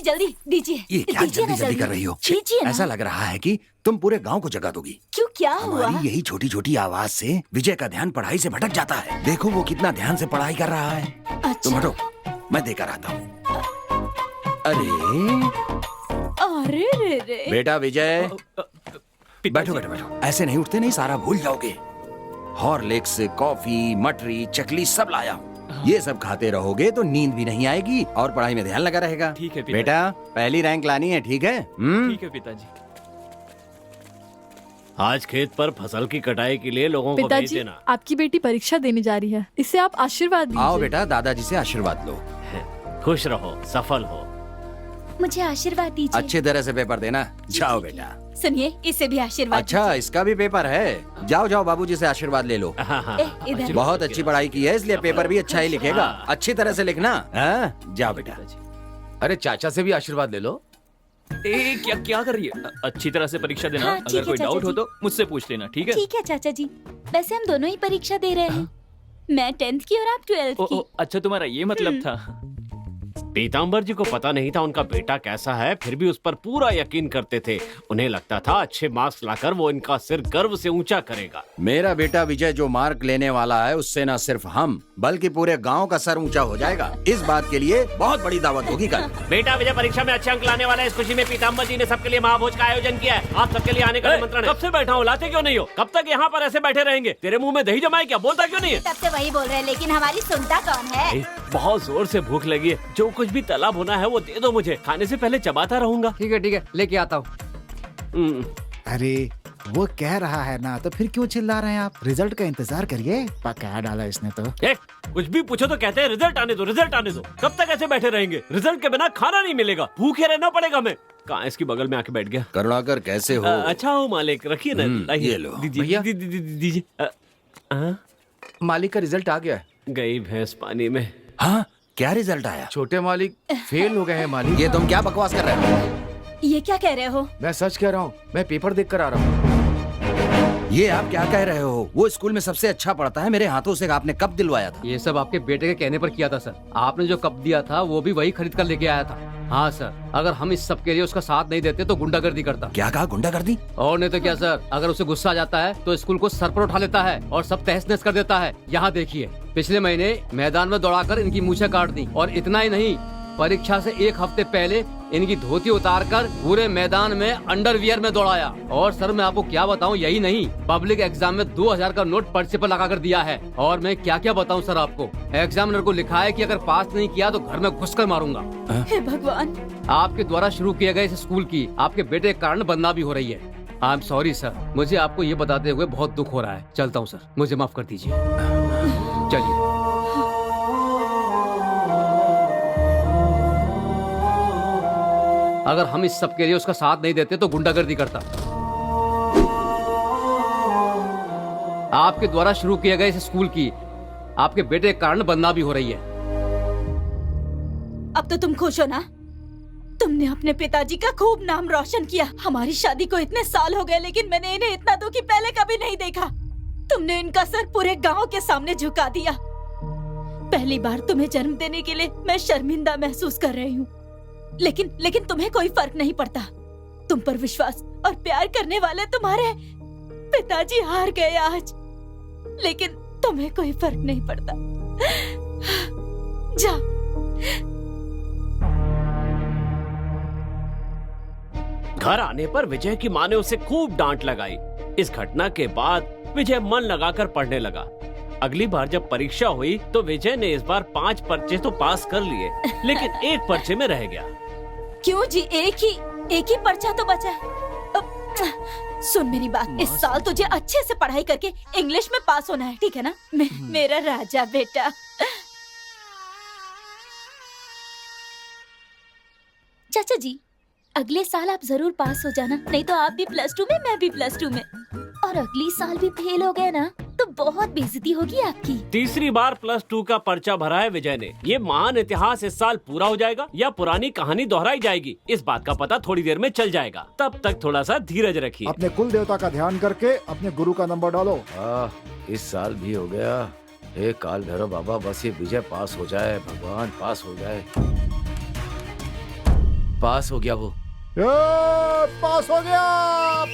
जल्दी दीजिए। ये क्या दीजिए ना जल्दी जल्दी कर रही हो? दीजिए ना। ऐसा लग रहा है कि तुम पूरे गांव को जगा दोगी। क्यों, क्या हुआ? हमारी यही छोटी छोटी आवाज से विजय का ध्यान पढ़ाई से भटक जाता है। देखो वो कितना ध्यान से पढ़ाई कर रहा है। तुम अच्छा। हटो, मैं देकर आता हूँ। अरे अरे रे रे। बेटा विजय, बैठो बैठो बैठो। ऐसे नहीं उठते, नहीं सारा भूल जाओगे। हॉर्लिक्स, कॉफी, मटरी, चकली सब लाया हूँ। ये सब खाते रहोगे तो नींद भी नहीं आएगी और पढ़ाई में ध्यान लगा रहेगा। ठीक है पिताजी। बेटा, पहली रैंक लानी है, ठीक है? ठीक है पिताजी। आज खेत पर फसल की कटाई के लिए लोगों को भेज पिताजी, देना। आपकी बेटी परीक्षा देने जा रही है, इसे आप आशीर्वाद दीजिए। आओ बेटा, दादाजी से आशीर्वाद लो। खुश रहो, सफल हो। मुझे आशीर्वाद दीजिए। अच्छी तरह से पेपर देना। जाओ बेटा। सुनिए, इसे भी आशीर्वाद अच्छा, इसका भी पेपर है। जाओ जाओ, बाबूजी से आशीर्वाद ले लो। दीजिए। इधर। बहुत अच्छी पढ़ाई की है, इसलिए पेपर भी अच्छा ही लिखेगा। अच्छी तरह से लिखना। हाँ? जाओ बेटा। अरे चाचा से भी आशीर्वाद ले लो। क्या क्या कर रही है? अच्छी तरह से परीक्षा देना। हाँ, ठीक अगर है कोई चाचा डाउट हो जी। तो मुझसे पूछ लेना, ठीक है? ठीक है चाचा जी। वैसे हम दोनों ही परीक्षा दे रहे हैं। मैं 10th की और आप 12th की। अच्छा, तुम्हारा ये मतलब था। पीताम्बर जी को पता नहीं था उनका बेटा कैसा है, फिर भी उस पर पूरा यकीन करते थे। उन्हें लगता था अच्छे मार्क्स लाकर वो इनका सिर गर्व से ऊंचा करेगा। मेरा बेटा विजय जो मार्क लेने वाला है, उससे न सिर्फ हम बल्कि पूरे गांव का सर ऊंचा हो जाएगा। इस बात के लिए बहुत बड़ी दावत होगी कल। बेटा विजय परीक्षा में अच्छे अंक लाने वाला है, इस खुशी में पीताम्बर जी ने सबके लिए महाभोज का आयोजन किया है। आप सबके लिए आने का निमंत्रण है। कब से बैठा हूँ, लाते क्यों नहीं हो? कब तक यहाँ पर ऐसे बैठे रहेंगे? तेरे मुंह में दही जमा है क्या? बोलता क्यों नहीं है? तब से वही बोल रहे हैं, लेकिन हमारी सुनता कौन है? बहुत जोर से भूख लगी है, जो कुछ भी तला भुना है वो दे दो मुझे, खाने से पहले चबाता रहूंगा। ठीक है, लेके आता हूँ। अरे वो कह रहा है ना, तो फिर क्यों चिल्ला रहे हैं आप? रिजल्ट का इंतजार करिए, पका डाला इसने तो। कुछ भी पूछो तो कहते हैं रिजल्ट आने दो, रिजल्ट आने दो। कब तक ऐसे बैठे रहेंगे? रिजल्ट के बिना खाना नहीं मिलेगा, भूखे रहना पड़ेगा। मैं कहाँ इसकी बगल में आके बैठ गया। करुणाकर कैसे हो? अच्छा हो मालिक, रखिए ना। लाइए। ये लो। दीजिए भैया। दीजिए। मालिक का रिजल्ट आ गया है। गई भैंस पानी में। हाँ, क्या रिजल्ट आया? छोटे मालिक फेल हो गए हैं मालिक। ये तुम क्या बकवास कर रहे हो? ये क्या कह रहे हो? मैं सच कह रहा हूँ, मैं पेपर देख कर आ रहा हूँ। ये आप क्या कह रहे हो? वो स्कूल में सबसे अच्छा पढ़ता है, मेरे हाथों से आपने कप दिलवाया था। ये सब आपके बेटे के कहने पर किया था सर। आपने जो कप दिया था वो भी वही खरीद कर लेके आया था। हाँ सर, अगर हम इस सब के लिए उसका साथ नहीं देते तो गुंडागर्दी करता। क्या कहा? गुंडागर्दी? और नहीं तो क्या सर, अगर उसे गुस्सा आ जाता है तो स्कूल को सर पर उठा लेता है और सब तहस नहस कर देता है। यहाँ देखिए, पिछले महीने मैदान में दौड़ाकर इनकी मूछें काट दी। और इतना ही नहीं, परीक्षा से एक हफ्ते पहले इनकी धोती उतारकर पूरे मैदान में अंडरवियर में दौड़ाया। और सर मैं आपको क्या बताऊं, यही नहीं, पब्लिक एग्जाम में 2000 का नोट पर्चे पर लगा कर दिया है। और मैं क्या क्या बताऊं सर आपको, एग्जामिनर को लिखा है कि अगर पास नहीं किया तो घर में घुसकर मारूंगा। हे भगवान। आपके द्वारा शुरू किए गए इस स्कूल की आपके बेटे के कारण बदनामी हो रही है। आई एम सॉरी सर, मुझे आपको ये बताते हुए बहुत दुख हो रहा है। चलता हूँ सर, मुझे माफ कर दीजिए। चलिए। अगर हम इस सब के लिए उसका साथ नहीं देते तो गुंडागर्दी करता। आपके द्वारा शुरू किए गए इस स्कूल की आपके बेटे के कारण बदनामी हो रही है। अब तो तुम खुश हो ना? तुमने अपने पिताजी का खूब नाम रोशन किया। हमारी शादी को इतने साल हो गए, लेकिन मैंने इन्हें इतना दुखी पहले कभी नहीं देखा। तुमने इनका सर पूरे गांव के सामने झुका दिया। पहली बार तुम्हें जन्म देने के लिए मैं शर्मिंदा महसूस कर रही हूँ, लेकिन तुम्हें कोई फर्क नहीं पड़ता। तुम पर विश्वास और प्यार करने वाले तुम्हारे पिताजी हार गए आज, लेकिन तुम्हें कोई फर्क नहीं पड़ता। जा। घर आने पर विजय की माँ ने उसे खूब डांट लगाई। इस घटना के बाद विजय मन लगाकर पढ़ने लगा। अगली बार जब परीक्षा हुई तो विजय ने इस बार 5 पर्चे तो पास कर लिए, लेकिन एक पर्चे में रह गया। क्यों जी? एक ही पर्चा तो बचा है। सुन मेरी बात, इस साल तुझे अच्छे से पढ़ाई करके इंग्लिश में पास होना है, ठीक है ना? मेरा राजा बेटा। चाचा जी, अगले साल आप जरूर पास हो जाना, नहीं तो आप भी +2 में, मैं भी +2 में। और अगली साल भी फेल हो गए ना तो बहुत बेइज्जती होगी आपकी। तीसरी बार +2 का पर्चा भरा है विजय ने। ये महान इतिहास इस साल पूरा हो जाएगा या पुरानी कहानी दोहराई जाएगी, इस बात का पता थोड़ी देर में चल जाएगा। तब तक थोड़ा सा धीरज रखिए। अपने कुल देवता का ध्यान करके अपने गुरु का नंबर डालो। इस साल भी हो गया। हे काल भैरव बाबा, बस ये विजय पास हो जाए, भगवान पास हो जाए। पास हो गया वो। पास हो गया,